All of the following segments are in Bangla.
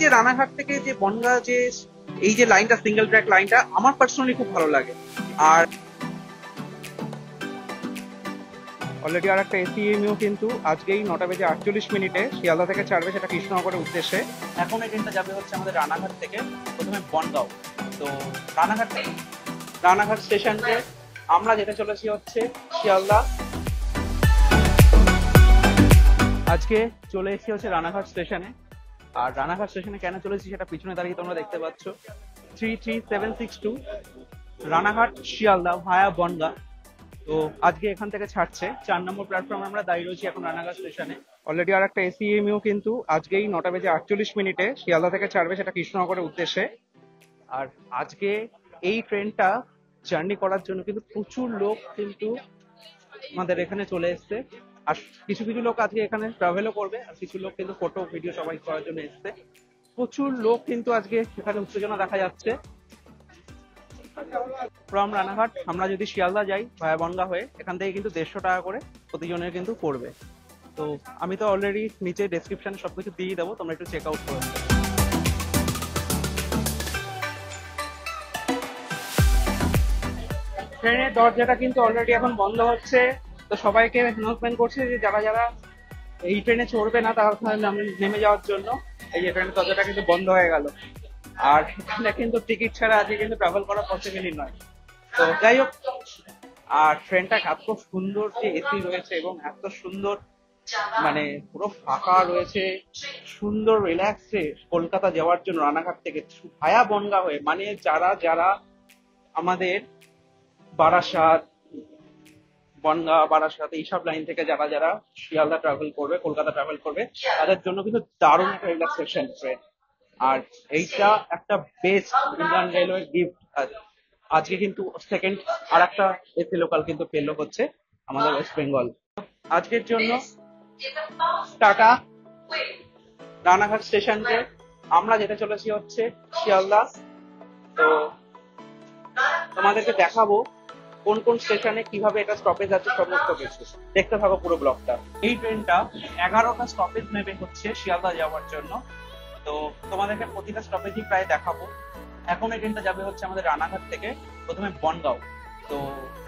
যে রানাঘাট থেকে যে বনগাঁ যে এই যে লাইনটা, সিঙ্গেল ট্র্যাক লাইনটা আমার পার্সোনালি খুব ভালো লাগে। আর অলরেডি আর একটা এসিএমইউ কিন্তু আজকেই 9:48 শিয়ালদা থেকে ছাড়বে, সেটা কৃষ্ণনগরের উদ্দেশ্যে। এখন এই ট্রেনটা যাবে হচ্ছে আমাদের রানাঘাট থেকে, প্রথমে বনগাঁও। তো রানাঘাট স্টেশনকে আমরা যেতে চলেছি হচ্ছে শিয়ালদা। আজকে চলে এসেছি হচ্ছে রানাঘাট স্টেশনে। আর রানাঘাট স্টেশনে কেন চলেছি সেটা পিছনে দাঁড়িয়ে তোমরা দেখতে পাচ্ছ। 33762 রানাঘাট শিয়ালদা ভায়া বনগাঁ। তো আজকে এখান থেকে ছাড়ছে। 4 নম্বর প্ল্যাটফর্মে আমরা দাঁড়িয়ে রয়েছি এখন রানাঘাট স্টেশনে। অলরেডি আর একটা এসিএমইউ কিন্তু আজকেই 9:48 শিয়ালদা থেকে ছাড়বে, সেটা কৃষ্ণনগরের উদ্দেশ্যে। আর আজকে এই ট্রেনটা জার্নি করার জন্য কিন্তু প্রচুর লোক কিন্তু আমাদের এখানে চলে এসছে। আর কিছু কিছু লোক আজকে এখানে ট্রাভেলও করবে, আর কিছু লোক কিন্তু ফটো ভিডিও সবাই করার জন্য এসছে। প্রচুর লোক কিন্তু আজকে এখানে উত্তেজনা দেখা যাচ্ছে। ফ্রম রানাঘাট আমরা যদি শিয়ালদা যাই ভায়া বনগাঁ হয়ে, এখান থেকে কিন্তু 150 টাকা করে প্রতিজনের কিন্তু পড়বে। তো আমি তো অলরেডি নিচে ডেসক্রিপশনে সবকিছু দিয়ে দেবো, তোমরা একটু চেক আউট করে নেবে। ট্রেনের দরজাটা কিন্তু অলরেডি এখন বন্ধ হচ্ছে। তো সবাইকে অ্যানাউন্সমেন্ট করছে যে যারা যারা এই ট্রেনে চড়বে না তারা নেমে যাওয়ার জন্য। এই যে ট্রেনের দরজাটা কিন্তু বন্ধ হয়ে গেল। আর এখানে কিন্তু টিকিট ছাড়া আজকে কিন্তু ট্রাভেল করা পসিবলই নয়। তো যাই হোক, আর ট্রেনটা এত সুন্দর যে এসি রয়েছে এবং এত সুন্দর, মানে পুরো ফাঁকা রয়েছে, সুন্দর রিল্যাক্সে কলকাতা যাওয়ার জন্য রানাঘাট থেকে ভায়া বনগাঁ হয়ে, মানে যারা যারা আমাদের বারাসাত, বনগাঁ, বারাসাত এইসব লাইন থেকে যারা যারা শিয়ালদা ট্রাভেল করবে, কলকাতা ট্রাভেল করবে, তাদের জন্য কিন্তু দারুণ একটা রিল্যাক্সেশন ট্রেন। আর এইটা একটা বেস্ট ইন্ডিয়ান রেলওয়ে গিফট। আজকে কিন্তু সেকেন্ড আর একটা এসি লোকাল কিন্তু পেলো হচ্ছে আমাদের ওয়েস্ট বেঙ্গল। আজকের জন্য টাটা। রানাঘাট স্টেশনকে আমরা যেতে চলেছি হচ্ছে শিয়ালদা। তো তোমাদেরকে দেখাবো কোন কোন স্টেশনে কিভাবে এটা স্টপেজ আছে, সমস্ত কিছু দেখতে থাকো পুরো ব্লগটা। এই ট্রেনটা 11টা স্টপেজ নেবে হচ্ছে শিয়ালদা যাওয়ার জন্য। তো তোমাদেরকে প্রতিটা স্টপেজই প্রায় দেখাবো। এখন এই ট্রেনটা যাবে হচ্ছে আমাদের রানাঘাট থেকে, প্রথমে বনগাঁও। তো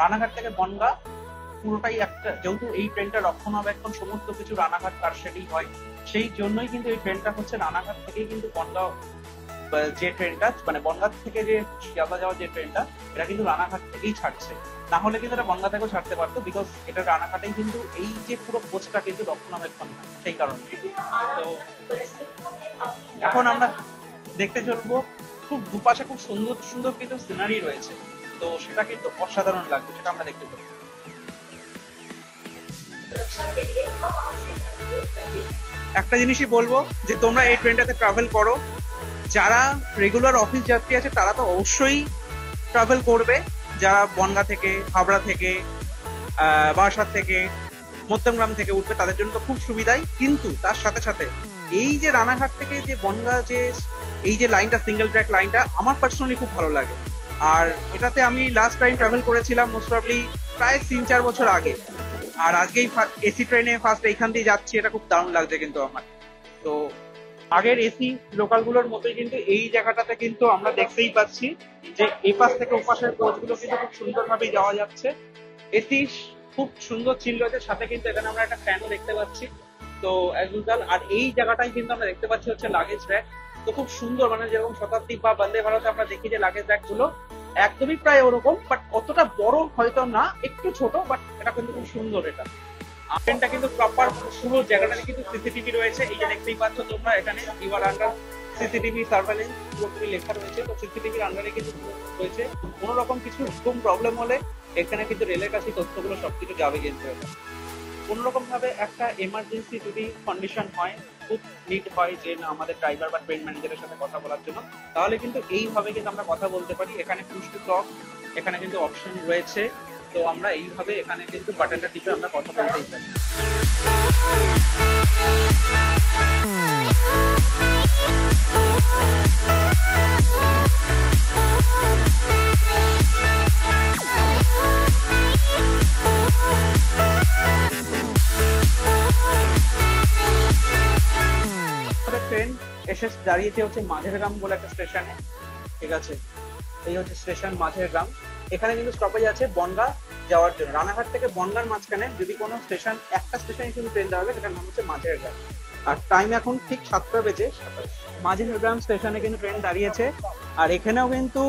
রানাঘাট থেকে বনগাঁ পুরোটাই একটা, যেহেতু এই ট্রেনটা রক্ষণাবেক্ষণ সমস্ত কিছু রানাঘাট কারশেডেই হয়, সেই জন্যই কিন্তু এই ট্রেনটা হচ্ছে রানাঘাট থেকেই কিন্তু বনগাঁও যে ট্রেনটা, মানে বনগাঁ থেকে যে শিয়ালদা যাওয়ার যে ট্রেনটা, এটা কিন্তু রানাঘাট থেকেই ছাড়ছে। না হলে কিন্তু এটা বনগাঁ থেকেও ছাড়তে পারতো, বিকজ এটা রানাঘাটেই কিন্তু এই যে পুরো কোচটা কিন্তু রক্ষণাবেক্ষণ না, সেই কারণে। তো এখন আমরা দেখতে চলবো, খুব দুপাশে খুব সুন্দর সুন্দর কিন্তু সিনারি রয়েছে। তো সেটা কিন্তু অসাধারণ লাগবে, সেটা আমরা দেখতে চলবো। একটা জিনিসই বলবো যে তোমরা এই ট্রেনটাতে ট্রাভেল করো, যারা রেগুলার অফিস যাত্রী আছে তারা তো অবশ্যই ট্রাভেল করবে, যারা বনগাঁ থেকে, হাবড়া থেকে, বারাসাত থেকে, মধ্যমগ্রাম থেকে উঠবে তাদের জন্য তো খুব সুবিধাই। কিন্তু তার সাথে সাথে এই যে রানাঘাট থেকে যে বনগাঁ যে এই যে লাইনটা, সিঙ্গেল ট্র্যাক লাইনটা আমার পার্সোনালি খুব ভালো লাগে। আর এটাতে আমি লাস্ট টাইম ট্রাভেল করেছিলাম মোস্ট প্রবাবলি প্রায় 3-4 বছর আগে। আর আজকেই এসি ট্রেনে ফার্স্ট এইখান দিয়ে যাচ্ছি, এটা খুব দারুণ লাগছে কিন্তু আমার। তো আগের এসি লোকালগুলোর মতোই কিন্তু এই জায়গাটাতে কিন্তু আমরা দেখতেই পাচ্ছি যে এই পাশ থেকে ওপাশের কোচগুলো কিন্তু খুব সুন্দরভাবে যাওয়া যাচ্ছে। এসি খুব সুন্দর চিল রয়েছে, সাথে কিন্তু এখানে আমরা একটা ফ্যানও দেখতে পাচ্ছি। তো অ্যাজ ইউজুয়াল, আর এই জায়গাটাই কিন্তু আমরা দেখতে পাচ্ছি হচ্ছে লাগেজ র্যাক। তো খুব সুন্দর, মানে যেরকম শতাব্দী বা বন্দে ভারতে আমরা দেখি যে লাগেজ র্যাক গুলো একদমই প্রায় ওরকম, বাট অতটা বড় হয়তো না, একটু ছোট, বাট এটা কিন্তু খুব সুন্দর। এটা ট্রেনটা কিন্তু প্রপার পুরো জায়গাটাতে কিন্তু সিসিটিভি রয়েছে, এই যে দেখতেই পাচ্ছ তোমরা, এখানে ইউর আন্ডার সিসিটিভি সার্ভেলেন্স পুরোপুরি লেখা রয়েছে। তো সিসিটিভির আন্ডারে কিন্তু রয়েছে, কোনো রকম কিছু প্রবলেম হলে এখানে কিন্তু রেলের কাছে তথ্যগুলো সবকিছু যাবে কিন্তু। কোনো রকম ভাবে একটা এমার্জেন্সি যদি কন্ডিশন হয়, খুব নিড হয় যে না আমাদের ড্রাইভার বা ট্রেন ম্যানেজারের সাথে কথা বলার জন্য, তাহলে কিন্তু এইভাবে কিন্তু আমরা কথা বলতে পারি। এখানে পুশ টু টক এখানে কিন্তু অপশন রয়েছে। তো আমরা এইভাবে এখানে কিন্তু বাটনটা টিপে আমরা কথা বলতেই পারি। ট্রেন এসে দাঁড়িয়েছে হচ্ছে মাঝের গ্রাম বলে একটা স্টেশনে। ঠিক আছে, এই হচ্ছে স্টেশন মাঝের গ্রাম। এখানে কিন্তু স্টপেজ আছে বনগাঁ যাওয়ার জন্য। রানাঘাট থেকে বনগাঁর মাঝখানে যদি কোনো স্টেশন, একটা স্টেশনে কিন্তু ট্রেন দাঁড়াবে, সেটার নাম হচ্ছে মাঝের গ্রাম। আর টাইম এখন ঠিক 7টা বেজে 27। মাঝের গ্রাম স্টেশনে কিন্তু ট্রেন দাঁড়িয়েছে। আর এখানেও কিন্তু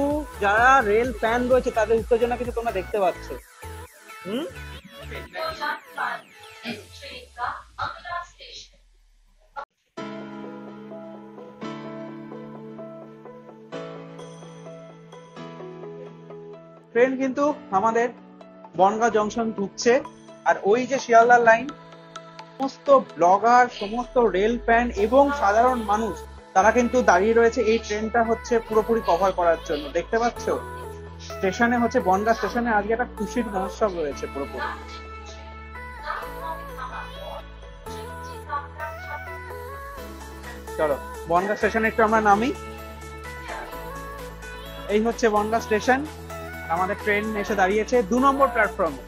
যারা রেল ফ্যান রয়েছে তাদের উত্তেজনা কিন্তু তোমরা দেখতে পাচ্ছ। হুম, ট্রেন কিন্তু আমাদের বনগাঁ জংশন ঢুকছে। আর ওই যে শিয়ালদার লাইন, সমস্ত ব্লগার, সমস্ত রেল ফ্যান এবং সাধারণ মানুষ তারা কিন্তু দাঁড়িয়ে রয়েছে এই ট্রেনটা হচ্ছে পুরোপুরি কভার করার জন্য। দেখতে পাচ্ছ স্টেশনে হচ্ছে, বনগাঁ স্টেশনে আজকে একটা খুশির মহোৎসব রয়েছে পুরোপুরি। চলো বনগাঁ স্টেশনে একটু আমরা নামি। এই হচ্ছে বনগাঁ স্টেশন, আমাদের ট্রেন এসে দাঁড়িয়েছে 2 নম্বর প্ল্যাটফর্মে।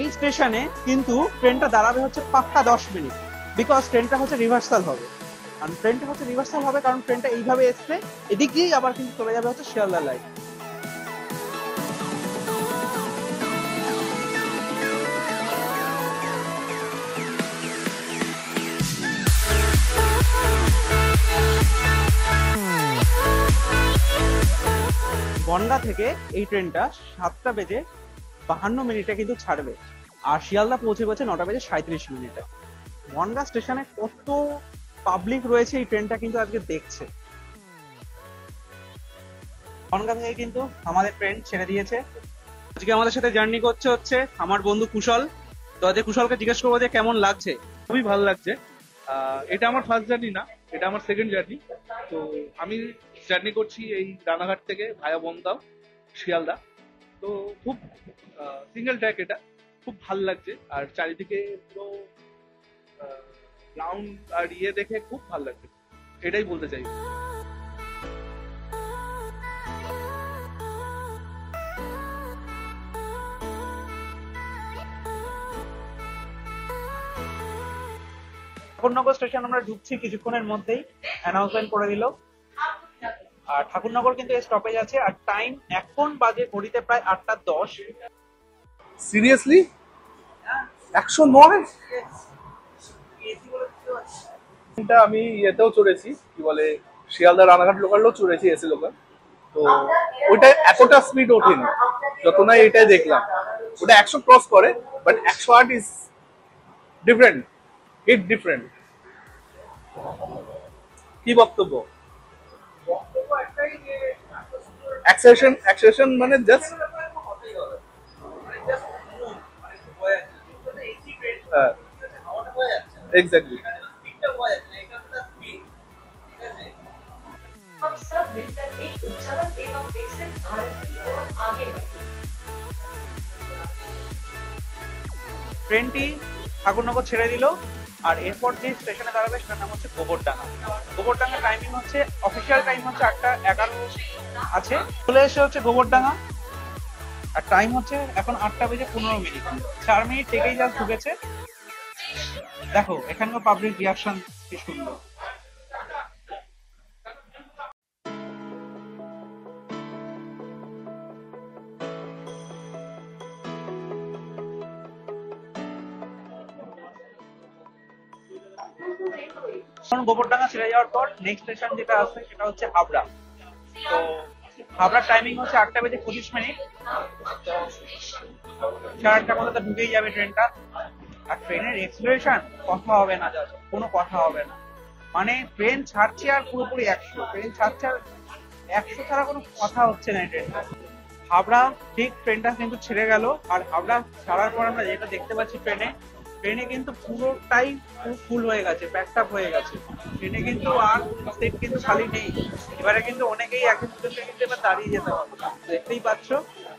এই স্টেশনে কিন্তু ট্রেনটা দাঁড়াবে হচ্ছে পাক্কা 10 মিনিট, বিকজ ট্রেনটা হচ্ছে রিভার্সাল হবে। আর ট্রেনটা হচ্ছে রিভার্সাল হবে কারণ ট্রেনটা এইভাবে এসছে, এদিক দিয়েই আবার কিন্তু চলে যাবে হচ্ছে শিয়ালদা লাইন। বনগাঁ থেকে এই ট্রেনটা 7টা বেজে 52 মিনিটে কিন্তু ছাড়বে। আর শিয়ালদা পৌঁছে গেছে 9টা বেজে 37 মিনিটে। বনগাঁ স্টেশনে কত পাবলিক রয়েছে এই ট্রেনটা কিন্তু আজকে দেখছে। বনগাঁ থেকে কিন্তু আমাদের ট্রেন ছেড়ে দিয়েছে। আজকে আমাদের সাথে জার্নি করছে হচ্ছে আমার বন্ধু কুশল। তো আজকে কুশলকে জিজ্ঞেস করবো যে কেমন লাগছে। খুবই ভালো লাগছে। এটা আমার ফার্স্ট জার্নি না, এটা আমার সেকেন্ড জার্নি। তো আমি জার্নি করছি এই রানাঘাট থেকে ভায়া বনগাঁও শিয়ালদা। তো খুব সিঙ্গেল ট্র্যাক, এটা খুব ভালো লাগছে। আর চারিদিকে পুরো গ্রাউন্ড আর ইয়ে দেখে খুব ভালো লাগছে, এটাই বলতে চাই। ঠাকুরনগর স্টেশন আমরা ঢুকছি কিছুক্ষণের মধ্যেই, অ্যানাউন্সমেন্ট করে দিল। আর ঠাকুরনগর কিন্তু এই স্টপেজ আছে। আর টাইম এখন বাজে ঘড়িতে প্রায় 8টা 10। সিরিয়াসলি 109? এটা আমি ইয়েতেও চড়েছি, কি বলে শিয়ালদা রানাঘাট লোকালও চড়েছি, এসি লোকাল। তো ওইটা এতটা স্পিড ওঠেনি যত না এটাই দেখলাম। ওটা 100 ক্রস করে, but 108 is different, it different. কি বক্তব্য? অ্যাক্সেশন মানে জাস্ট एग्जैक्टली। हम सब मिलकर एक उज्जवल एवं विकसित भारत की ओर आगे बढ़ें। ট্রেনটি ঠাকুরনগর ছেড়ে দিল। আর এরপর যে স্টেশনে দাঁড়াবে সেটার নাম হচ্ছে গোবরডাঙ্গা। গোবরডাঙ্গা টাইমিং হচ্ছে, অফিসিয়াল টাইম হচ্ছে 8টা 11 আছে। চলে এসে হচ্ছে গোবরডাঙ্গা। আর টাইম হচ্ছে এখন 8টা বেজে 15 মিনিট। 4 মিনিট থেকেই যা ঢুকেছে। দেখো এখানকার পাবলিক রিয়াকশন কি সুন্দর। গোবরডাঙ্গা ছেড়ে যাওয়ার পর নেক্সট স্টেশন যেটা আছে সেটা হচ্ছে হাবড়া। তো হাবড়ার টাইমিং হচ্ছে 8টা বেজে 25 মিনিট। তো 8:30 মধ্যে তো ঢুকেই যাবে ট্রেনটা। আর ট্রেনের এক্সিলারেশন কথা হবে না, কোনো কথা হবে না। মানে ট্রেন ছাড়ছে আর পুরোপুরি 100, ট্রেন ছাড়ছে আর 100 ছাড়া কোনো কথা হচ্ছে না ট্রেনটা। হাবড়া ঠিক ট্রেনটা কিন্তু ছেড়ে গেল। আর হাবড়া ছাড়ার পর আমরা যেটা দেখতে পাচ্ছি ট্রেনে কিন্তু পুরোটাই ফুল হয়ে গেছে, প্যাকড আপ হয়ে গেছে। ট্রেনে কিন্তু আর সিট কিন্তু খালি নেই। এবারে কিন্তু অনেকেই এখন পর্যন্ত কিন্তু এবার দাঁড়িয়ে যেতে হবে। দেখতেই পাচ্ছ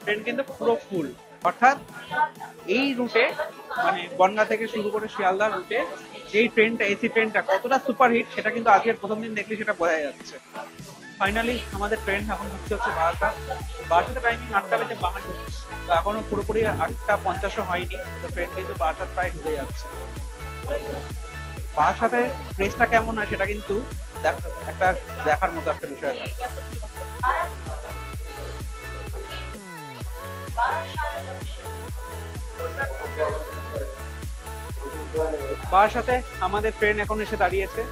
ট্রেন কিন্তু পুরো ফুল। অর্থাৎ এই রুটে মানে বনগাঁ থেকে শুরু করে শিয়ালদা রুটে যেই ট্রেনটা, এসি ট্রেনটা কতটা সুপারহিট সেটা কিন্তু আজকের প্রথম দিন দেখলে সেটা বোঝা যাচ্ছে। ফাইনালি আমাদের ট্রেন এখন ঢুকছে হচ্ছে বারোটা টাইমিং 8টা বেজে 52। তো এখনো পুরোপুরি 8টা 50 হয়নি। তো ট্রেন কিন্তু 12টার প্রায় ঢুকে যাচ্ছে। বারাসাতে প্রেসটা কেমন হয় সেটা কিন্তু একটা দেখার মতো একটা বিষয়। বারাসাতে আমাদের ট্রেন এখন এসে দাঁড়িয়েছে।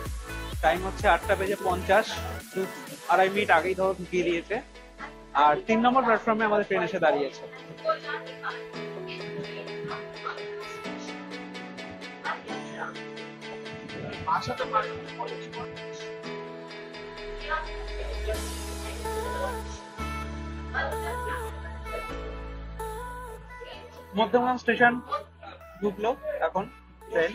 টাইম হচ্ছে 8:50, 2.5 মিনিট আগেই ধরো ঢুকিয়ে দিয়েছে। আর 3 নম্বর প্ল্যাটফর্মে আমাদের ট্রেন এসে দাঁড়িয়েছে। মধ্যমগ্রাম স্টেশন ঢুকলো এখন ট্রেন।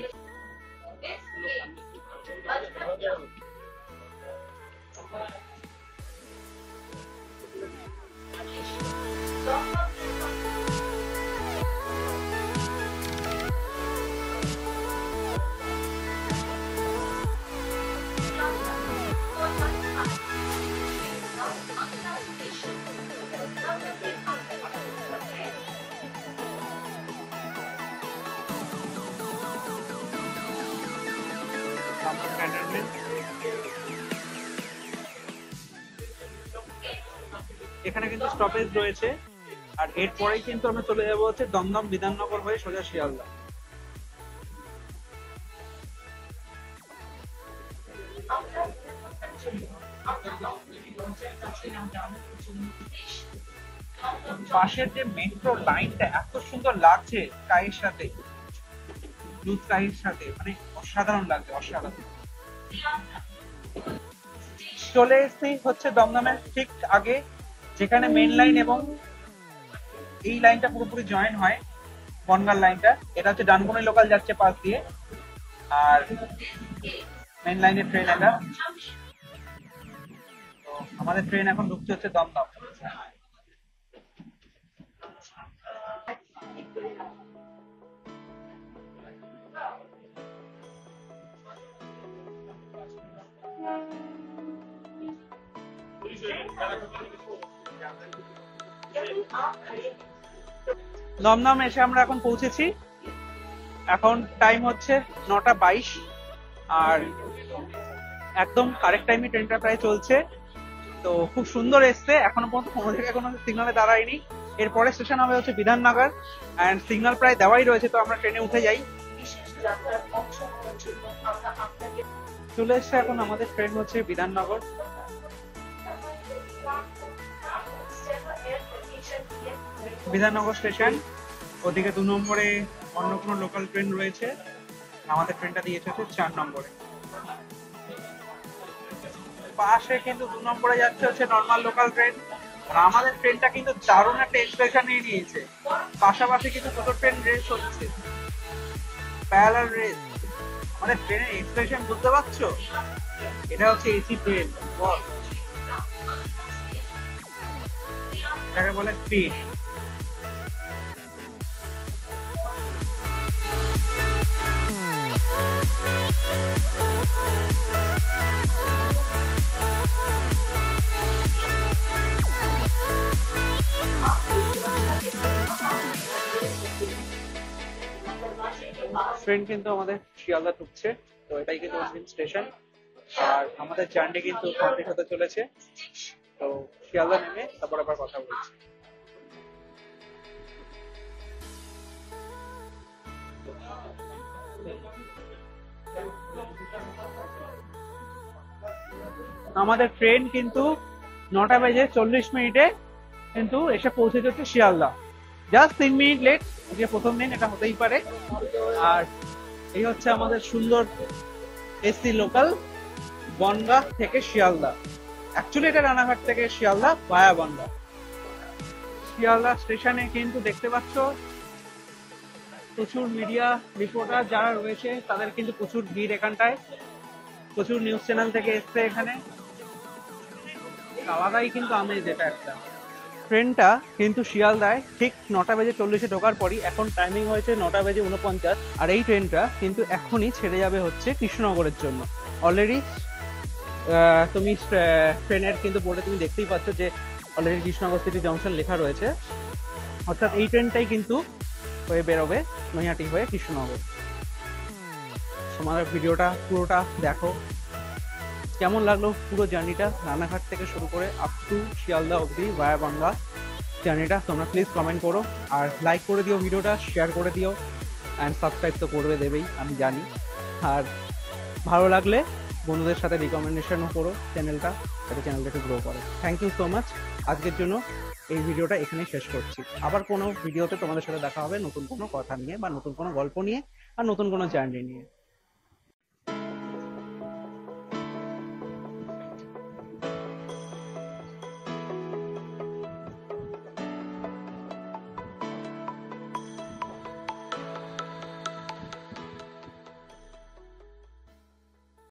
এখানে কিন্তু স্টপেজ রয়েছে, আর এরপরেই কিন্তু আমরা চলে যাবো হচ্ছে দমদম বিধাননগর হয়ে সোজা শিয়ালদা। পাশের যে মেট্রো লাইনটা এত সুন্দর লাগছে স্কাইয়ের সাথে, ব্লু স্কাইয়ের সাথে, মানে অসাধারণ লাগছে, অসাধারণ। চলে এসেছি হচ্ছে দমদমের ঠিক আগে, যেখানে মেন লাইন এবং এই লাইনটা পুরোপুরি জয়েন হয়, বনগাঁ লাইনটা। এটা হচ্ছে ডানকুনি লোকাল যাচ্ছে পাশ দিয়ে, আর মেন লাইনের ট্রেন এটা। তো আমাদের ট্রেন এখন ঢুকছে হচ্ছে দমদম। দমদম এসে আমরা এখন পৌঁছেছি। এখন টাইম হচ্ছে 9:22, আর একদম কারেক্ট টাইমে ট্রেনটা প্রায় চলছে। তো খুব সুন্দর এসছে, এখনো পর্যন্ত কোনো জায়গায় কোনো সিগনালে দাঁড়ায়নি। এরপরে স্টেশন হবে হচ্ছে বিধাননগর, অ্যান্ড সিগন্যাল প্রায় দেওয়াই রয়েছে। তো আমরা ট্রেনে উঠে যাই। চলে এসছে এখন আমাদের ট্রেন হচ্ছে বিধাননগর। বিধাননগর স্টেশন, ওদিকে 2 নম্বরে অন্য কোনো লোকাল ট্রেন রয়েছে। আমাদের ট্রেনটা দিয়েছে হচ্ছে 4 নম্বরে। পাশে কিন্তু 2 নম্বরে যাচ্ছে হচ্ছে নর্মাল লোকাল ট্রেন, আর আমাদের ট্রেনটা কিন্তু দারুণ একটা এক্সপ্রেশন নিয়ে নিয়েছে। পাশাপাশি কিন্তু দুটো ট্রেন রেস হচ্ছে, প্যারালাল রেস। আমাদের ট্রেনের এক্সপ্রেশন বুঝতে পারছো? এটা হচ্ছে এসি ট্রেন, এটাকে বলে স্পিড। ট্রেন কিন্তু আমাদের শিয়ালদা ঢুকছে। তো এটাই কিন্তু অন্তিম স্টেশন, আর আমাদের জার্নি কিন্তু কমপ্লিট হতে চলেছে। তো শিয়ালদা নেমে তারপর আবার কথা বলছি। আমাদের ট্রেন কিন্তু 9:40 কিন্তু এসে পৌঁছে যাচ্ছে শিয়ালদা। জাস্ট 3 মিনিট লেট, যে প্রথম দিন, এটা হতেই পারে। আর এই হচ্ছে আমাদের সুন্দর এসি লোকাল, বনগাঁ থেকে শিয়ালদা। অ্যাকচুয়ালি এটা রানাঘাট থেকে শিয়ালদা ভায়া বনগাঁ। শিয়ালদা স্টেশনে কিন্তু দেখতে পাচ্ছ প্রচুর মিডিয়া রিপোর্টার যারা রয়েছে, তাদের কিন্তু প্রচুর ভিড় এখানটায়। প্রচুর নিউজ চ্যানেল থেকে এসছে এখানে। আলাদাই কিন্তু আমেজ এটা একটা। ট্রেনটা কিন্তু শিয়ালদায় ঠিক 9:40 ঢোকার পরই এখন টাইমিং হয়েছে 9:49, আর এই ট্রেনটা কিন্তু এখনই ছেড়ে যাবে হচ্ছে কৃষ্ণনগরের জন্য। অলরেডি তুমি ট্রেনের কিন্তু বোর্ডে তুমি দেখতেই পাচ্ছ যে অলরেডি কৃষ্ণনগর সিটি জংশন লেখা রয়েছে। অর্থাৎ এই ট্রেনটাই কিন্তু হয়ে বেরোবে নৈহাটি হয়ে কৃষ্ণনগর। তোমাদের ভিডিওটা পুরোটা দেখো, কেমন লাগলো পুরো জার্নিটা রানাঘাট থেকে শুরু করে আপ টু শিয়ালদা অবধি ভায়া বাংলা জার্নিটা তোমরা প্লিজ কমেন্ট করো আর লাইক করে দিও, ভিডিওটা শেয়ার করে দিও অ্যান্ড সাবস্ক্রাইব তো করবে দেবেই আমি জানি। আর ভালো লাগলে বন্ধুদের সাথে রিকমেন্ডেশনও করো চ্যানেলটা, যাতে চ্যানেলটা একটু গ্রো করে। Thank you so much. আজকের জন্য এই ভিডিওটা এখানেই শেষ করছি। আবার কোনো ভিডিওতে তোমাদের সাথে দেখা হবে নতুন কোনো কথা নিয়ে বা নতুন কোনো গল্প নিয়ে আর নতুন কোনো জার্নি নিয়ে।